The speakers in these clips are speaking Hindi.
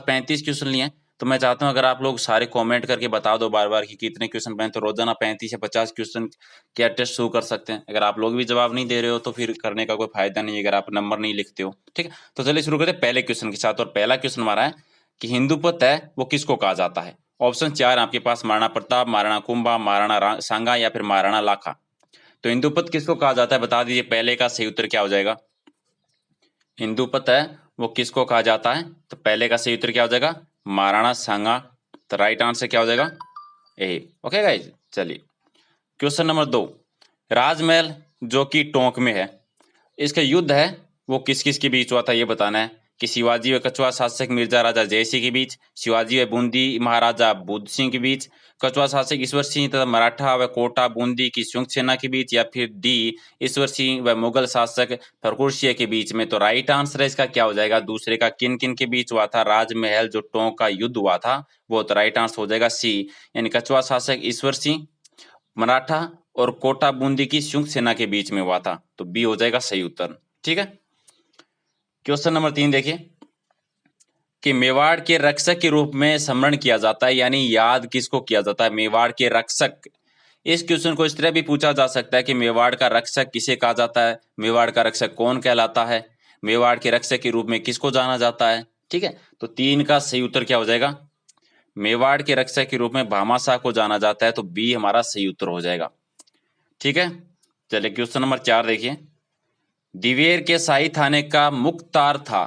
35 क्वेश्चन लिए हैं, तो मैं चाहता हूं अगर आप लोग सारे कमेंट करके बता दो बार बार कि कितने क्वेश्चन बने, तो रोजाना 35 या 50 क्वेश्चन क्या टेस्ट शुरू कर सकते हैं। अगर आप लोग भी जवाब नहीं दे रहे हो तो फिर करने का कोई फायदा नहीं है अगर आप नंबर नहीं लिखते हो। ठीक है, तो चलिए शुरू करते हैं पहले क्वेश्चन के साथ। और पहला क्वेश्चन हमारा है कि हिंदुपत है वो किसको कहा जाता है। ऑप्शन 4 आपके पास, महाराणा प्रताप, महाराणा कुंभा, महाराणा सांगा या फिर महाराणा लाखा। तो हिंदुपत किसको कहा जाता है बता दीजिए, पहले का सही उत्तर क्या हो जाएगा। हिंदुपत है वो किसको कहा जाता है, तो पहले का सही उत्तर क्या हो जाएगा, महाराणा सांगा। तो राइट आंसर क्या हो जाएगा, ए। ओके गाइज, चलिए क्वेश्चन नंबर 2, राजमहल जो कि टोंक में है, इसका युद्ध है वो किस किस के बीच हुआ था ये बताना है। कि शिवाजी व कछुआ शासक मिर्जा राजा जय सिंह के बीच, शिवाजी व बूंदी महाराजा बुद्ध सिंह के बीच, कछुआ शासक ईश्वर सिंह तथा मराठा व कोटा बूंदी की संयुक्त सेना के बीच, या फिर डी ईश्वर सिंह व मुगल शासक फरकुर सिंह के बीच में। तो राइट आंसर है इसका क्या हो जाएगा, दूसरे का किन किन के बीच हुआ था राजमहल जो टोंक का युद्ध हुआ था वो। तो राइट आंसर हो जाएगा सी, यानी कछुआ शासक ईश्वर सिंह, मराठा और कोटा बूंदी की संयुक्त सेना के बीच में हुआ था। तो बी हो जाएगा सही उत्तर। ठीक है, क्वेश्चन नंबर 3 देखिए कि मेवाड़ के रक्षक के रूप में स्मरण किया जाता है, यानी याद किसको किया जाता है, मेवाड़ के रक्षक। इस क्वेश्चन को इस तरह भी पूछा जा सकता है कि मेवाड़ का रक्षक किसे कहा जाता है, मेवाड़ का रक्षक कौन कहलाता है, मेवाड़ के रक्षक के रूप में किसको जाना जाता है। ठीक है, तो 3 का सही उत्तर क्या हो जाएगा, मेवाड़ के रक्षक के रूप में भामाशाह को जाना जाता है। तो बी हमारा सही उत्तर हो जाएगा। ठीक है, चलिए क्वेश्चन नंबर 4 देखिए, दिवेर के शाही थाने का मुख्तार था,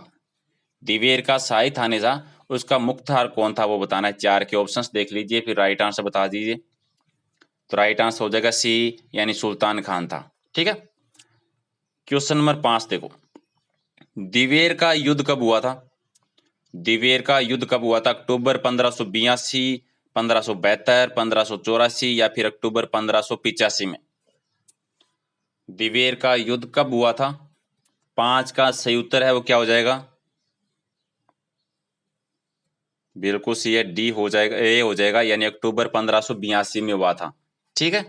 दिवेर का शाही थाने था उसका मुख्तार कौन था वो बताना है। 4 के ऑप्शंस देख लीजिए फिर राइट आंसर बता दीजिए। तो राइट आंसर हो जाएगा सी, यानी सुल्तान खान था। ठीक है, क्वेश्चन नंबर 5 देखो, दिवेर का युद्ध कब हुआ था, दिवेर का युद्ध कब हुआ था, अक्टूबर 1582, 1572, 1584 या फिर अक्टूबर 1585 में। दिवेर का युद्ध कब हुआ था, 5 का सही उत्तर है वो क्या हो जाएगा, बिल्कुल सी है, डी हो जाएगा, ए हो जाएगा, यानी अक्टूबर 1582 में हुआ था। ठीक है,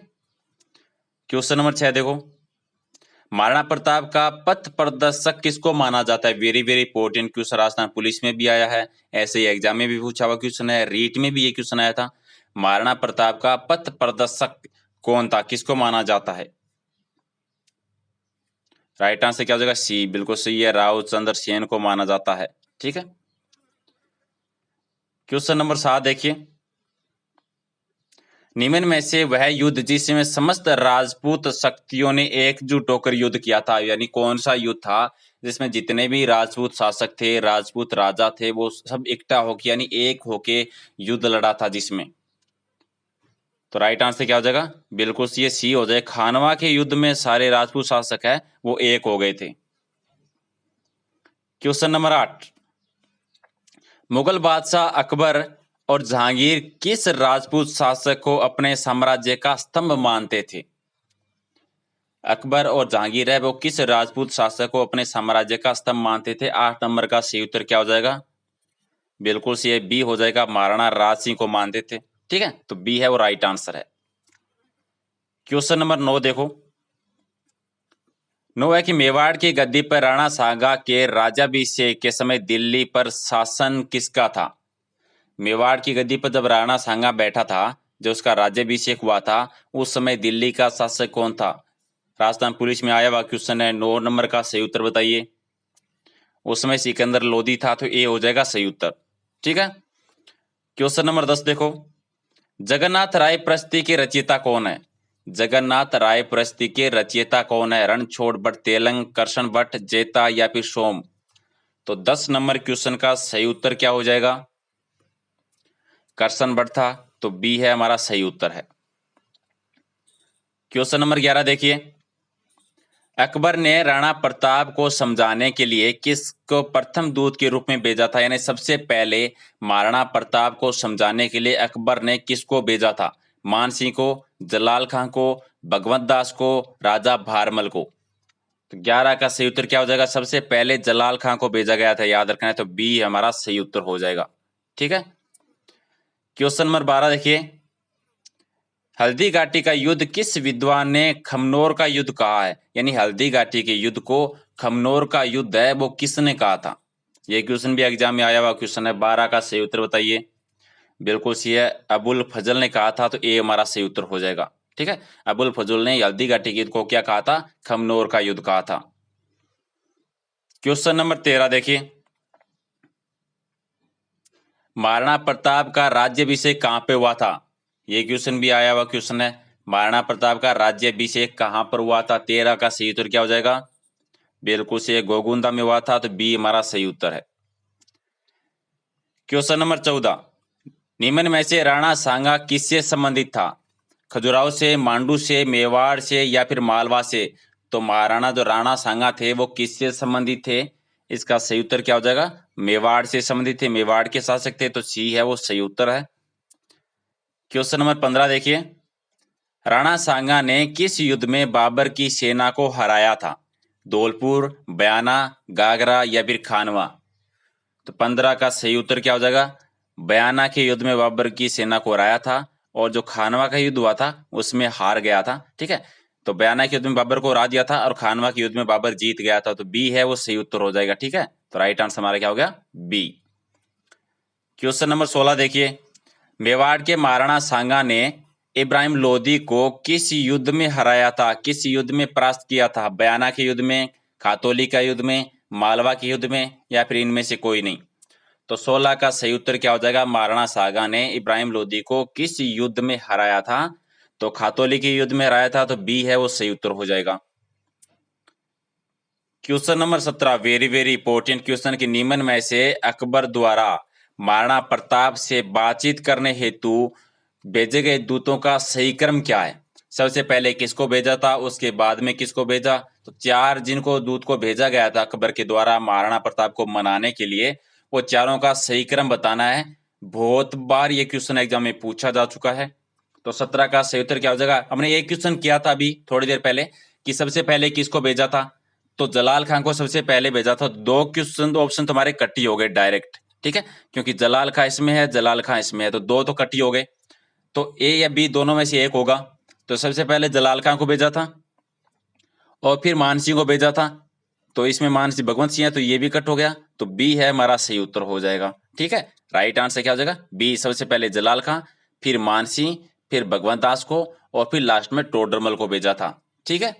क्वेश्चन नंबर 6 देखो, महाराणा प्रताप का पथ प्रदर्शक किसको माना जाता है। Very very important question, Rajasthan police में भी आया है, ऐसे ही एग्जाम में भी पूछा हुआ क्वेश्चन है, रीट में भी ये क्वेश्चन आया था। महाराणा प्रताप का पथ प्रदर्शक कौन था, किसको माना जाता है। राइट आंसर क्या हो जाएगा, सी, बिल्कुल सही है, राव चंद्र सेन को माना जाता है। ठीक है, क्वेश्चन नंबर 7 देखिए, निम्न में से वह युद्ध जिसमें समस्त राजपूत शक्तियों ने एकजुट होकर युद्ध किया था, यानी कौन सा युद्ध था जिसमें जितने भी राजपूत शासक थे, राजपूत राजा थे, वो सब इकट्ठा होकर यानी एक होके युद्ध लड़ा था जिसमें। तो राइट आंसर क्या हो जाएगा, बिल्कुल सी, सी हो जाए, खानवा के युद्ध में सारे राजपूत शासक है वो एक हो गए थे। क्वेश्चन नंबर 8, मुगल बादशाह अकबर और जहांगीर किस राजपूत शासक को अपने साम्राज्य का स्तंभ मानते थे। अकबर और जहांगीर है वो किस राजपूत शासक को अपने साम्राज्य का स्तंभ मानते थे। 8 नंबर का सही उत्तर क्या हो जाएगा, बिल्कुल सी, बी हो जाएगा, महाराणा राज सिंह को मानते थे। ठीक है, तो बी है वो राइट आंसर है। क्वेश्चन नंबर 9 देखो, 9 है कि मेवाड़ की गद्दी पर राणा सांगा के राज्याभिषेक के समय दिल्ली पर शासन किसका था। मेवाड़ की गद्दी पर जब राणा सांगा बैठा था, जो उसका राज्याभिषेक हुआ था, उस समय दिल्ली का शासक कौन था। राजस्थान पुलिस में आया हुआ क्वेश्चन है, 9 नंबर का सही उत्तर बताइए। उस समय सिकंदर लोधी था, तो ए हो जाएगा सही उत्तर। ठीक है, क्वेश्चन नंबर 10 देखो, जगन्नाथ राय प्रस्ती के रचयिता कौन है। जगन्नाथ राय प्रस्ती के रचयिता कौन है, रणछोड़ भट्ट, तेलंग, करशन भट्ट, जेता या फिर सोम। तो 10 नंबर क्वेश्चन का सही उत्तर क्या हो जाएगा, करशन भट्ट था, तो बी है हमारा सही उत्तर है। क्वेश्चन नंबर 11 देखिए, अकबर ने राणा प्रताप को समझाने के लिए किसको प्रथम दूत के रूप में भेजा था, यानी सबसे पहले महाराणा प्रताप को समझाने के लिए अकबर ने किसको भेजा था। मान सिंह को, जलाल खां को, भगवत दास को, राजा भारमल को। तो 11 का सही उत्तर क्या हो जाएगा, सबसे पहले जलाल खां को भेजा गया था, याद रखना है। तो बी हमारा सही उत्तर हो जाएगा। ठीक है, क्वेश्चन नंबर 12 देखिए, हल्दी घाटी का युद्ध किस विद्वान ने खमनोर का युद्ध कहा है, यानी हल्दी घाटी के युद्ध को खमनोर का युद्ध है वो किसने कहा था। ये क्वेश्चन भी एग्जाम में आया हुआ क्वेश्चन है। 12 का सही उत्तर बताइए। बिल्कुल सही है, अबुल फजल ने कहा था, तो ए हमारा सही उत्तर हो जाएगा। ठीक है, अबुल फजल ने हल्दी घाटी के युद्ध को क्या कहा था? खमनोर का युद्ध कहा था। क्वेश्चन नंबर 13 देखिए, महाराणा प्रताप का राज्याभिषेक कहां पे हुआ था? ये क्वेश्चन भी आया हुआ क्वेश्चन है। महाराणा प्रताप का राज्याभिषेक कहां पर हुआ था? 13 का सही उत्तर क्या हो जाएगा? बिल्कुल सही, गोगुंदा में हुआ था, तो बी हमारा सही उत्तर है। क्वेश्चन नंबर 14, निम्न में से राणा सांगा किससे संबंधित था? खजुराहो से, मांडू से, मेवाड़ से या फिर मालवा से? तो महाराणा जो राणा सांगा थे वो किससे संबंधित थे? इसका सही उत्तर क्या हो जाएगा? मेवाड़ से संबंधित थे, मेवाड़ के शासक थे, तो सी है वो सही उत्तर है। क्वेश्चन नंबर 15 देखिए, राणा सांगा ने किस युद्ध में बाबर की सेना को हराया था? धौलपुर, बयाना, गागरा या फिर खानवा? तो 15 का सही उत्तर क्या हो जाएगा? बयाना के युद्ध में बाबर की सेना को हराया था, और जो खानवा का युद्ध हुआ था उसमें हार गया था। ठीक है, तो बयाना के युद्ध में बाबर को हरा दिया था और खानवा के युद्ध में बाबर जीत गया था, तो बी है वो सही उत्तर हो जाएगा। ठीक है, तो राइट आंसर हमारा क्या हो गया? बी। क्वेश्चन नंबर 16 देखिए, मेवाड़ के महाराणा सांगा ने इब्राहिम लोदी को किस युद्ध में हराया था? किस युद्ध में परास्त किया था? बयाना के युद्ध में, खातौली का युद्ध में, मालवा के युद्ध में या फिर इनमें से कोई नहीं? तो 16 का सही उत्तर क्या हो जाएगा? महाराणा सांगा ने इब्राहिम लोदी को किस युद्ध में हराया था? तो खातौली के युद्ध में हराया था, तो बी है वो सही उत्तर हो जाएगा। Question number 17, very very important question की, निम्न में से अकबर द्वारा महाराणा प्रताप से बातचीत करने हेतु भेजे गए दूतों का सही क्रम क्या है? सबसे पहले किसको भेजा था, उसके बाद में किसको भेजा? तो 4 जिनको दूत को भेजा गया था अकबर के द्वारा महाराणा प्रताप को मनाने के लिए, वो चारों का सही क्रम बताना है। बहुत बार ये क्वेश्चन एग्जाम में पूछा जा चुका है। तो 17 का सही उत्तर क्या हो जाएगा? हमने एक क्वेश्चन किया था अभी थोड़ी देर पहले कि सबसे पहले किसको भेजा था, तो जलाल खान को सबसे पहले भेजा था। 2 क्वेश्चन, 2 ऑप्शन तुम्हारे कट ही हो गए डायरेक्ट। ठीक है, क्योंकि जलाल खां इसमें है, जलाल खां इसमें है, तो 2 तो कट ही हो गए। तो ए या बी दोनों में से एक होगा। तो सबसे पहले जलाल खां को भेजा था और फिर मान सिंह को भेजा था, तो इसमें मान सिंह भगवंत सिंह है, तो ये भी कट हो गया, तो बी है हमारा सही उत्तर हो जाएगा। ठीक है, राइट आंसर क्या हो जाएगा? बी। सबसे पहले जलाल खां, फिर मान सिंह, फिर भगवंत दास को, और फिर लास्ट में टोडरमल को भेजा था। ठीक है,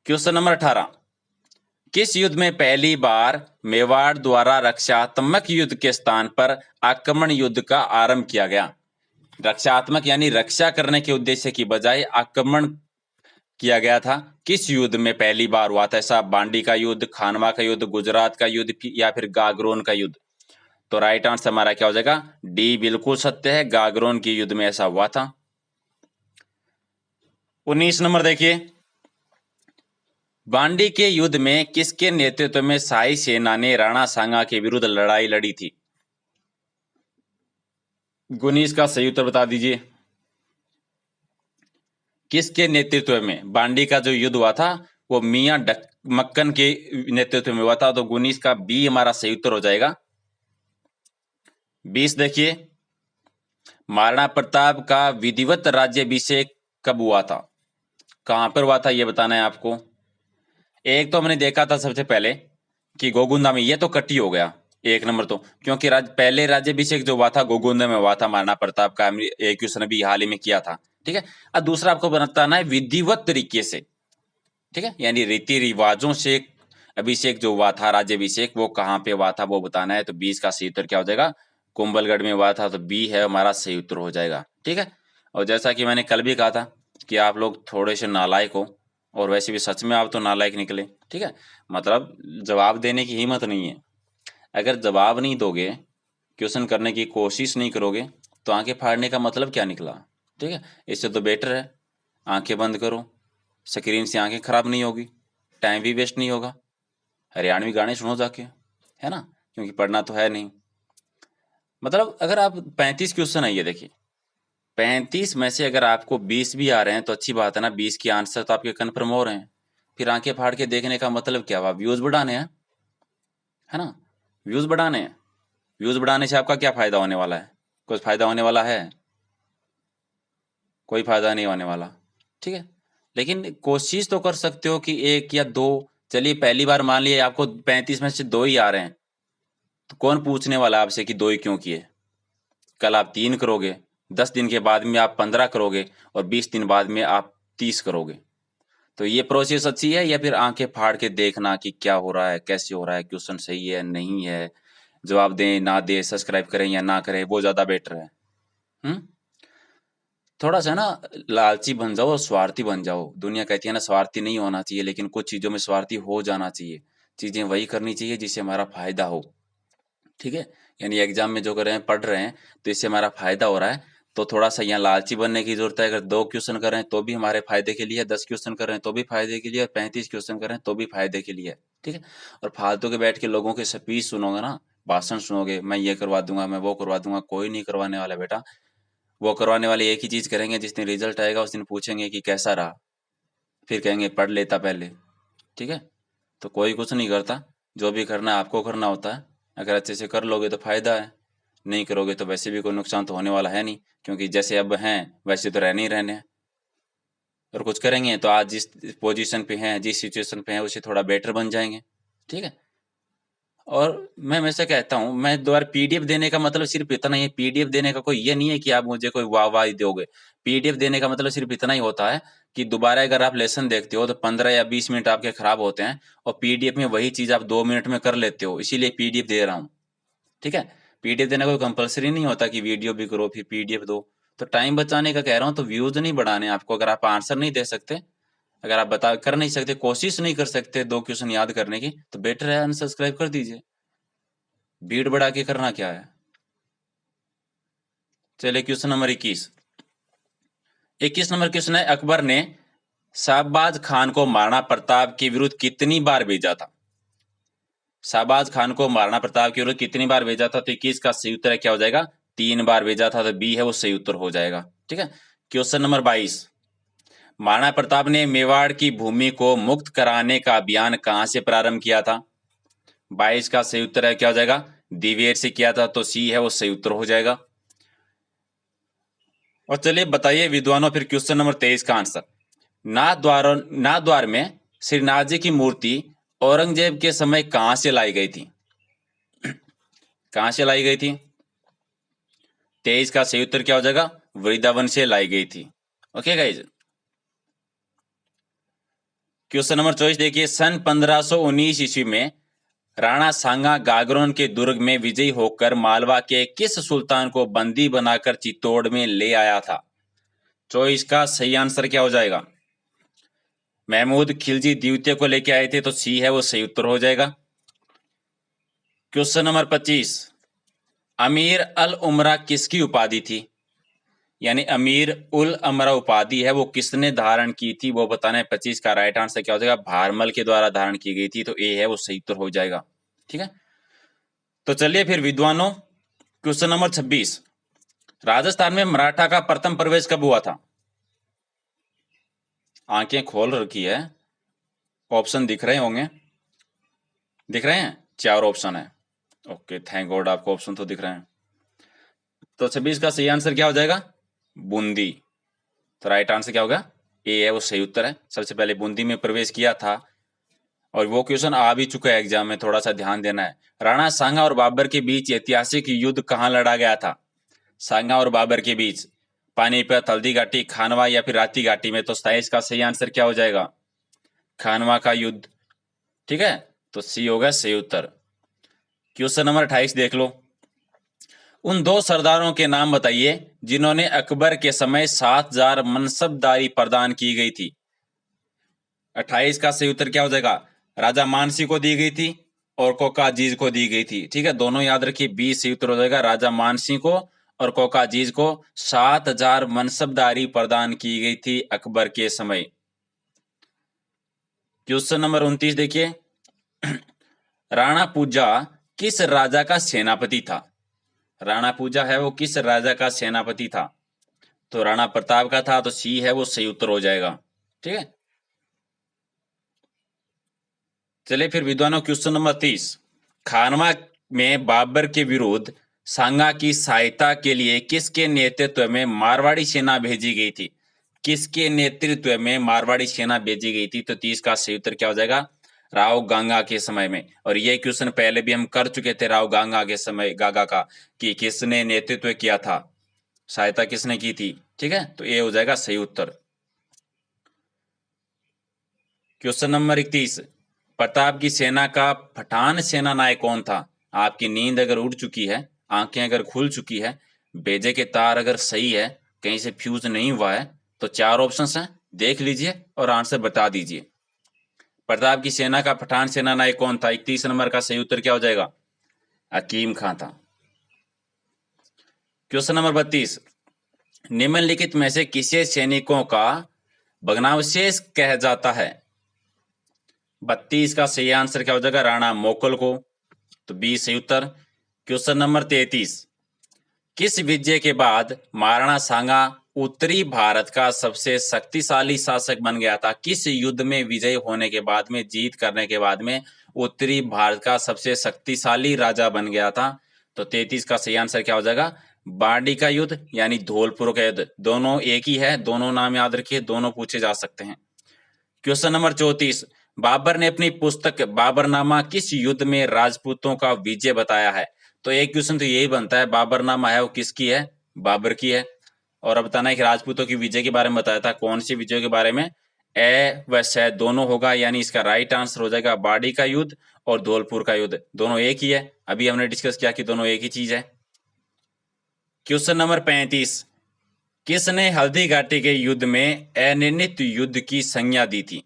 क्वेश्चन नंबर 18, किस युद्ध में पहली बार मेवाड़ द्वारा रक्षात्मक युद्ध के स्थान पर आक्रमण युद्ध का आरंभ किया गया? रक्षात्मक यानी रक्षा करने के उद्देश्य की बजाय आक्रमण किया गया था। किस युद्ध में पहली बार हुआ था ऐसा? बांडी का युद्ध, खानवा का युद्ध, गुजरात का युद्ध या फिर गागरोन का युद्ध? तो राइट आंसर हमारा क्या हो जाएगा? डी बिल्कुल सत्य है, गागरोन के युद्ध में ऐसा हुआ था। 19 नंबर देखिए, बांडी के युद्ध में किसके नेतृत्व में शाही सेना ने राणा सांगा के विरुद्ध लड़ाई लड़ी थी? 19 का सही उत्तर बता दीजिए। किसके नेतृत्व में बांडी का जो युद्ध हुआ था वो मियां मक्कन के नेतृत्व में हुआ था, तो 19 का बी हमारा सही उत्तर हो जाएगा। 20 देखिए, महाराणा प्रताप का विधिवत राज्याभिषेक कब हुआ था? कहां पर हुआ था ये बताना है आपको। एक तो हमने देखा था सबसे पहले कि गोगुंदा में, ये तो कटी हो गया एक नंबर, तो क्योंकि पहले राज्याभिषेक जो हुआ था गोगुंदा में हुआ था महाराणा प्रताप का, एक क्वेश्चन अभी हाल ही में किया था। ठीक है, अब दूसरा आपको बताना है विधिवत तरीके से। ठीक है, यानी रीति रिवाजों से अभिषेक जो हुआ था, राज्याभिषेक, वो कहाँ पे हुआ था वो बताना है। तो 20 का सही उत्तर क्या हो जाएगा? कुंभलगढ़ में हुआ था, तो बी है हमारा सही उत्तर हो जाएगा। ठीक है, और जैसा कि मैंने कल भी कहा था कि आप लोग थोड़े से नालायक हो, और वैसे भी सच में आप तो नालायक निकले। ठीक है, मतलब जवाब देने की हिम्मत नहीं है। अगर जवाब नहीं दोगे, क्वेश्चन करने की कोशिश नहीं करोगे, तो आंखें फाड़ने का मतलब क्या निकला? ठीक है, इससे तो बेटर है आंखें बंद करो, स्क्रीन से आंखें खराब नहीं होगी, टाइम भी वेस्ट नहीं होगा, हरियाणवी गाने सुनो जाके, है ना, क्योंकि पढ़ना तो है नहीं। मतलब अगर आप 35 क्वेश्चन है, ये देखिए 35 में से अगर आपको 20 भी आ रहे हैं तो अच्छी बात है ना, 20 के आंसर तो आपके कन्फर्म हो रहे हैं। फिर आंखें फाड़ के देखने का मतलब क्या हुआ? व्यूज बढ़ाने हैं, है ना, व्यूज बढ़ाने हैं। व्यूज बढ़ाने से आपका क्या फायदा होने वाला है? कुछ फायदा होने वाला है? कोई फायदा नहीं होने वाला। ठीक है, लेकिन कोशिश तो कर सकते हो कि 1 या 2 चलिए पहली बार मान लिए आपको 35 में से 2 ही आ रहे हैं, तो कौन पूछने वाला आपसे कि 2 ही क्यों किए? कल आप 3 करोगे, 10 दिन के बाद में आप 15 करोगे और 20 दिन बाद में आप 30 करोगे। तो ये प्रोसेस अच्छी है या फिर आंखें फाड़ के देखना कि क्या हो रहा है, कैसे हो रहा है, क्वेश्चन सही है, नहीं है, जवाब दें, ना दें, सब्सक्राइब करें या ना करें, वो ज़्यादा बेटर है? हुँ? थोड़ा सा ना लालची बन जाओ और स्वार्थी बन जाओ। दुनिया कहती है ना स्वार्थी नहीं होना चाहिए, लेकिन कुछ चीज़ों में स्वार्थी हो जाना चाहिए। चीज़ें वही करनी चाहिए जिससे हमारा फ़ायदा हो, ठीक है? यानी एग्ज़ाम में जो कर रहे हैं, पढ़ रहे हैं, तो इससे हमारा फ़ायदा हो रहा है, तो थोड़ा-सा यहाँ लालची बनने की ज़रूरत है। अगर 2 क्वेश्चन कर रहे हैं तो भी हमारे फ़ायदे के लिए है, 10 क्वेश्चन कर रहे हैं तो भी फ़ायदे के लिए है, 35 क्वेश्चन कर रहे हैं तो भी फ़ायदे के लिए है, ठीक है? और फालतू के बैठ के लोगों के स्पीच सुनोगे ना, भाषण सुनोगे, मैं ये करवा दूँगा, मैं वो करवा दूँगा, कोई नहीं करवाने वाला बेटा। वो करवाने वाले एक ही चीज़ करेंगे, जिस दिन रिजल्ट आएगा उस दिन पूछेंगे कि कैसा रहा? फिर कहेंगे पढ़ लेता पहले, ठीक है? तो कोई कुछ नहीं करता, जो भी करना है आपको करना होता है। अगर अच्छे से कर लोगे तो फ़ायदा है, नहीं करोगे तो वैसे भी कोई नुकसान तो होने वाला है नहीं, क्योंकि जैसे अब हैं वैसे तो रहने ही रहने हैं। और कुछ करेंगे तो आज जिस पोज़ीशन पे हैं, जिस सिचुएशन पे हैं उससे थोड़ा बेटर बन जाएँगे, ठीक है? और मैं हमेशा कहता हूँ, मैं दोबारा पीडीएफ देने का मतलब सिर्फ़ इतना ही है, पीडीएफ देने का कोई ये नहीं है कि आप मुझे कोई वाह-वाही दोगे। पीडीएफ देने का मतलब सिर्फ़ इतना ही होता है कि दोबारा अगर आप लेसन देखते हो तो 15 या 20 मिनट आपके खराब होते हैं और पीडीएफ में वही चीज़ आप 2 मिनट में कर लेते हो, इसीलिए पीडीएफ दे रहा हूँ, ठीक है? पीडीएफ देना कोई कंपल्सरी नहीं होता कि वीडियो भी करो फिर पीडीएफ दो। तो टाइम बचाने का कह रहा हूँ, तो व्यूज़ नहीं बढ़ाने आपको। अगर आप आंसर नहीं दे सकते, अगर आप बता कर नहीं सकते, कोशिश नहीं कर सकते 2 क्वेश्चन याद करने की, तो बेटर है अनसब्सक्राइब कर दीजिए। भीड़ बढ़ा के करना क्या है? चलिए क्वेश्चन नंबर 21। 21 नंबर क्वेश्चन है, अकबर ने शाहबाज खान को महाराणा प्रताप के विरुद्ध कितनी बार भेजा था? शाहबाज खान को महाराणा प्रताप के विरुद्ध कितनी बार भेजा था? तो 21 का सही उत्तर है क्या हो जाएगा? 3 बार भेजा था, तो बी है वो सही उत्तर हो जाएगा, ठीक है? Question number 22। महाराणा प्रताप ने मेवाड़ की भूमि को मुक्त कराने का अभियान कहां से प्रारंभ किया था? 22 का सही उत्तर है क्या हो जाएगा? दिवेर से किया था, तो सी है वो सही उत्तर हो जाएगा। और चलिए बताइए विद्वानों, फिर क्वेश्चन नंबर 23 का आंसर। नाथद्वार में श्रीनाथ जी की मूर्ति औरंगजेब के समय कहां से लाई गई थी? कहां से लाई गई थी? 23 का सही उत्तर क्या हो जाएगा? वृंदावन से लाई गई थी। Okay guys. क्वेश्चन नंबर 24 देखिए, सन 1519 ईस्वी में राणा सांगा गागरोन के दुर्ग में विजयी होकर मालवा के किस सुल्तान को बंदी बनाकर चित्तौड़ में ले आया था? 24 का सही आंसर क्या हो जाएगा? महमूद खिलजी द्वितीय को लेके आए थे, तो सी है वो सही उत्तर हो जाएगा। Question number 25। अमीर अल उमरा किसकी उपाधि थी? यानी अमीर उल अमरा उपाधि है वो किसने धारण की थी, वो बताना है। 25 का राइट आंसर क्या हो जाएगा? भारमल के द्वारा धारण की गई थी, तो ए है वो सही उत्तर हो जाएगा, ठीक है? तो चलिए फिर विद्वानों, क्वेश्चन नंबर 26। राजस्थान में मराठा का प्रथम प्रवेश कब हुआ था? आंखें खोल रखी है, ऑप्शन दिख रहे होंगे, दिख रहे हैं? 4 ऑप्शन है। ओके, थैंक गॉड आपको ऑप्शन तो दिख रहे हैं। तो 26 का सही आंसर क्या हो जाएगा? बूंदी। तो राइट आंसर क्या होगा? ए है वो सही उत्तर है। सबसे पहले बूंदी में प्रवेश किया था, और वो क्वेश्चन आ भी चुका है एग्जाम में, थोड़ा सा ध्यान देना है। राणा सांगा और बाबर के बीच ऐतिहासिक युद्ध कहां लड़ा गया था? सांगा और बाबर के बीच पानीपत, हल्दी घाटी, खानवा या फिर राती घाटी में? तो 27 का सही आंसर क्या हो जाएगा? खानवा का युद्ध, ठीक है? तो सी होगा सही उत्तर। क्वेश्चन नंबर 28 देख लो। उन 2 सरदारों के नाम बताइए जिन्होंने अकबर के समय 7000 मनसबदारी प्रदान की गई थी। 28 का सही उत्तर क्या हो जाएगा? राजा मानसिंह को दी गई थी और कोकाजीज को दी गई थी, ठीक है? दोनों याद रखिए, 20 सही उत्तर हो जाएगा। राजा मानसिंह को और कोकाजीज को 7000 मनसबदारी प्रदान की गई थी अकबर के समय। क्वेश्चन नंबर 29 देखिए। राणा पूजा किस राजा का सेनापति था? राणा पूजा है वो किस राजा का सेनापति था? तो राणा प्रताप का था, तो सी है वो सही उत्तर हो जाएगा, ठीक है? चलिए फिर विद्वानों, क्वेश्चन नंबर 30। खानवा में बाबर के विरुद्ध सांगा की सहायता के लिए किसके नेतृत्व में मारवाड़ी सेना भेजी गई थी? किसके नेतृत्व में मारवाड़ी सेना भेजी गई थी? तो 30 का सही उत्तर क्या हो जाएगा? राव गांगा के समय में। और ये क्वेश्चन पहले भी हम कर चुके थे राव गांगा के समय, गागा का, कि किसने नेतृत्व किया था, सहायता किसने की थी। ठीक है, तो ये हो जाएगा सही उत्तर। क्वेश्चन नंबर 31, प्रताप की सेना का पठान सेना नायक कौन था। आपकी नींद अगर उड़ चुकी है, आंखें अगर खुल चुकी है, बेजे के तार अगर सही है, कहीं से फ्यूज नहीं हुआ है, तो चार ऑप्शंस हैं, देख लीजिए और आंसर बता दीजिए। प्रताप की सेना का पठान सेना नायक कौन था, 31 नंबर का सही उत्तर क्या हो जाएगा, हकीम खां था। क्वेश्चन नंबर 32, निम्नलिखित में से किसे सैनिकों का भग्नावशेष कहा जाता है। 32 का सही आंसर क्या हो जाएगा, राणा मोकल को, तो 20 सही उत्तर। क्वेश्चन नंबर 33, किस विजय के बाद महाराणा सांगा उत्तरी भारत का सबसे शक्तिशाली शासक बन गया था। किस युद्ध में विजय होने के बाद में, जीत करने के बाद में उत्तरी भारत का सबसे शक्तिशाली राजा बन गया था। तो 33 का सही आंसर क्या हो जाएगा, बाड़ी का युद्ध यानी धौलपुर का युद्ध। दोनों एक ही है, दोनों नाम याद रखिए, दोनों पूछे जा सकते हैं। क्वेश्चन नंबर 34, बाबर ने अपनी पुस्तक बाबरनामा किस युद्ध में राजपूतों का विजय बताया है। तो एक क्वेश्चन तो यही बनता है, बाबरनामा है वो किसकी है, बाबर की है। और अब बताना है कि राजपूतों की विजय के बारे में बताया था, कौन सी विजय के बारे में, ए व श दोनों होगा, यानी इसका राइट आंसर हो जाएगा बाड़ी का युद्ध और धौलपुर का युद्ध, दोनों एक ही है। अभी हमने डिस्कस किया कि दोनों एक ही चीज है। क्वेश्चन नंबर 35, किसने हल्दी घाटी के युद्ध में अनिर्णित युद्ध की संज्ञा दी थी।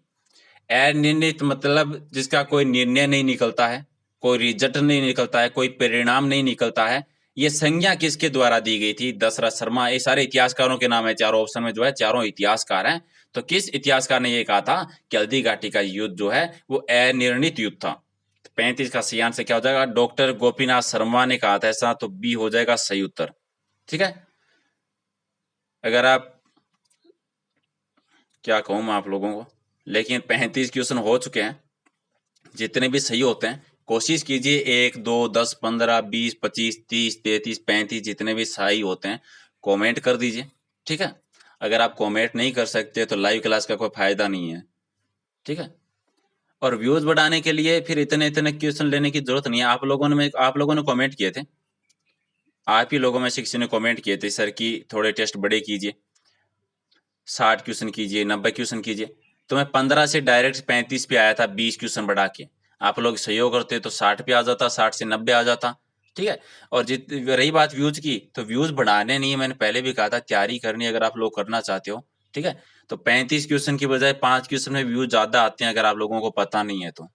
अनिर्णित मतलब जिसका कोई निर्णय नहीं निकलता है, कोई रिजल्ट नहीं निकलता है, कोई परिणाम नहीं निकलता है, ये संज्ञा किसके द्वारा दी गई थी। दशरथ शर्मा, ये सारे इतिहासकारों के नाम है, चारों ऑप्शन में जो है चारों इतिहासकार हैं। तो किस इतिहासकार ने ये कहा था कि हल्दी घाटी का युद्ध जो है वो अनिर्णित युद्ध था। 35 का सही आंसर क्या हो जाएगा, डॉक्टर गोपीनाथ शर्मा ने कहा था ऐसा, तो बी हो जाएगा सही उत्तर। ठीक है, अगर आप, क्या कहूं मैं आप लोगों को, लेकिन 35 क्वेश्चन हो चुके हैं, जितने भी सही होते हैं कोशिश कीजिए 1 2 10 15 20 25 30 33 35 जितने भी सही होते हैं कमेंट कर दीजिए। ठीक है, अगर आप कमेंट नहीं कर सकते तो लाइव क्लास का कोई फायदा नहीं है। ठीक है, और व्यूज बढ़ाने के लिए फिर इतने इतने क्वेश्चन लेने की जरूरत नहीं है। आप लोगों ने कमेंट किए थे, आप ही लोगों में से किसी ने कमेंट किए थे सर की थोड़े टेस्ट बड़े कीजिए, 60 क्वेश्चन कीजिए, 90 क्वेश्चन कीजिए। तो मैं 15 से डायरेक्ट 35 पे आया था, 20 क्वेश्चन बढ़ा के। आप लोग सहयोग करते तो 60 पे आ जाता, 60 से 90 आ जाता। ठीक है, और रही बात व्यूज की, तो व्यूज बढ़ाने नहीं है, मैंने पहले भी कहा था, तैयारी करनी अगर आप लोग करना चाहते हो। ठीक है, तो 35 क्वेश्चन की बजाय 5 क्वेश्चन में व्यूज ज्यादा आते हैं, अगर आप लोगों को पता नहीं है तो।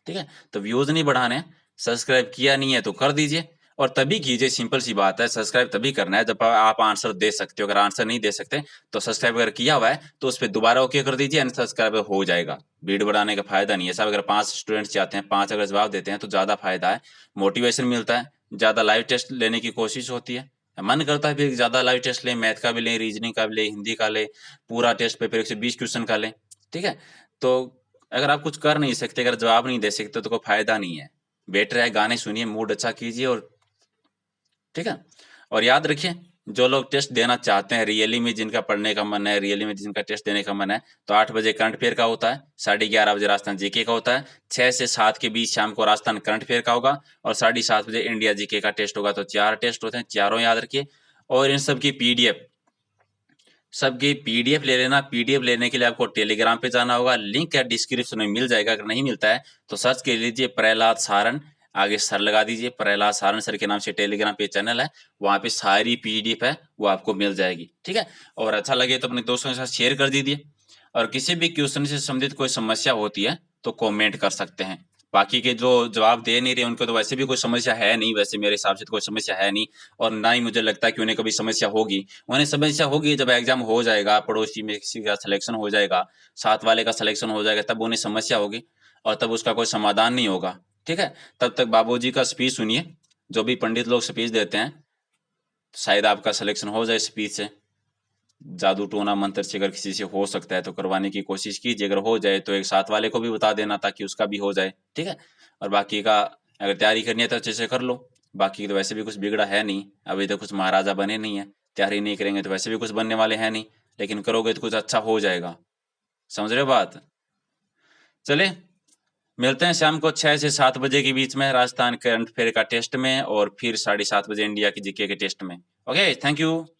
ठीक है, तो व्यूज नहीं बढ़ाने, सब्सक्राइब किया नहीं है तो कर दीजिए, और तभी कीजिए, सिंपल सी बात है। सब्सक्राइब तभी करना है जब आप आंसर दे सकते हो। अगर आंसर नहीं दे सकते तो सब्सक्राइब अगर किया हुआ है तो उस पर दोबारा ओके कर दीजिए, अनसब्सक्राइब हो जाएगा। भीड़ बढ़ाने का फायदा नहीं है साहब। अगर 5 स्टूडेंट्स चाहते हैं, 5 अगर जवाब देते हैं तो ज्यादा फायदा है, मोटिवेशन मिलता है, ज्यादा लाइव टेस्ट लेने की कोशिश होती है। मन करता है फिर ज्यादा लाइव टेस्ट लें, मैथ का भी लें, रीजनिंग का भी लें, हिंदी का लें, पूरा टेस्ट पेपर 120 क्वेश्चन का लें। ठीक है, तो अगर आप कुछ कर नहीं सकते, अगर जवाब नहीं दे सकते तो कोई फायदा नहीं है। बेटर है गाने सुनिए, मूड अच्छा कीजिए, और ठीक है, और याद रखिए, जो लोग टेस्ट देना चाहते हैं, रियली में जिनका पढ़ने का मन है, रियली में जिनका टेस्ट देने का मन है, तो 8 बजे करंट अफेयर का होता है, 11:30 बजे राजस्थान जीके का होता है, 6 से 7 के बीच शाम को राजस्थान करंट अफेयर का होगा, और 7:30 बजे इंडिया जीके का टेस्ट होगा। तो 4 टेस्ट होते हैं, चारों याद रखिए। और इन सब की पीडीएफ, सबकी पीडीएफ ले लेना। पीडीएफ लेने के लिए आपको टेलीग्राम पे जाना होगा, लिंक या डिस्क्रिप्शन में मिल जाएगा। अगर नहीं मिलता है तो सर्च कर लीजिए प्रहलाद सारन, आगे सर लगा दीजिए, प्रहलाद सारन सर के नाम से टेलीग्राम पे चैनल है, वहां पे सारी पीडीएफ है, वो आपको मिल जाएगी। ठीक है, और अच्छा लगे तो अपने दोस्तों के साथ शेयर कर दीजिए, और किसी भी क्वेश्चन से संबंधित कोई समस्या होती है तो कमेंट कर सकते हैं। बाकी के जो जवाब दे नहीं रहे उनको तो वैसे भी कोई समस्या है नहीं, वैसे मेरे हिसाब से तो कोई समस्या है नहीं, और ना ही मुझे लगता है कि उन्हें कभी समस्या होगी। उन्हें समस्या होगी जब एग्जाम हो जाएगा, पड़ोसी में किसी का सिलेक्शन हो जाएगा, साथ वाले का सिलेक्शन हो जाएगा, तब उन्हें समस्या होगी, और तब उसका कोई समाधान नहीं होगा। ठीक है, तब तक बाबूजी का स्पीच सुनिए, जो भी पंडित लोग स्पीच देते हैं, शायद आपका सिलेक्शन हो जाए स्पीच से। जादू टोना मंत्र से अगर किसी से हो सकता है तो करवाने की कोशिश कीजिए, अगर हो जाए तो एक साथ वाले को भी बता देना ताकि उसका भी हो जाए। ठीक है, और बाकी का अगर तैयारी करनी है तो अच्छे से कर लो, बाकी तो वैसे भी कुछ बिगड़ा है नहीं, अभी तो कुछ महाराजा बने नहीं है, तैयारी नहीं करेंगे तो वैसे भी कुछ बनने वाले हैं नहीं, लेकिन करोगे तो कुछ अच्छा हो जाएगा। समझ रहे हो बात। चले, मिलते हैं शाम को 6 से 7 बजे के बीच में राजस्थान करंट अफेयर का टेस्ट में, और फिर 7:30 बजे इंडिया की जीके के टेस्ट में। Okay, thank you.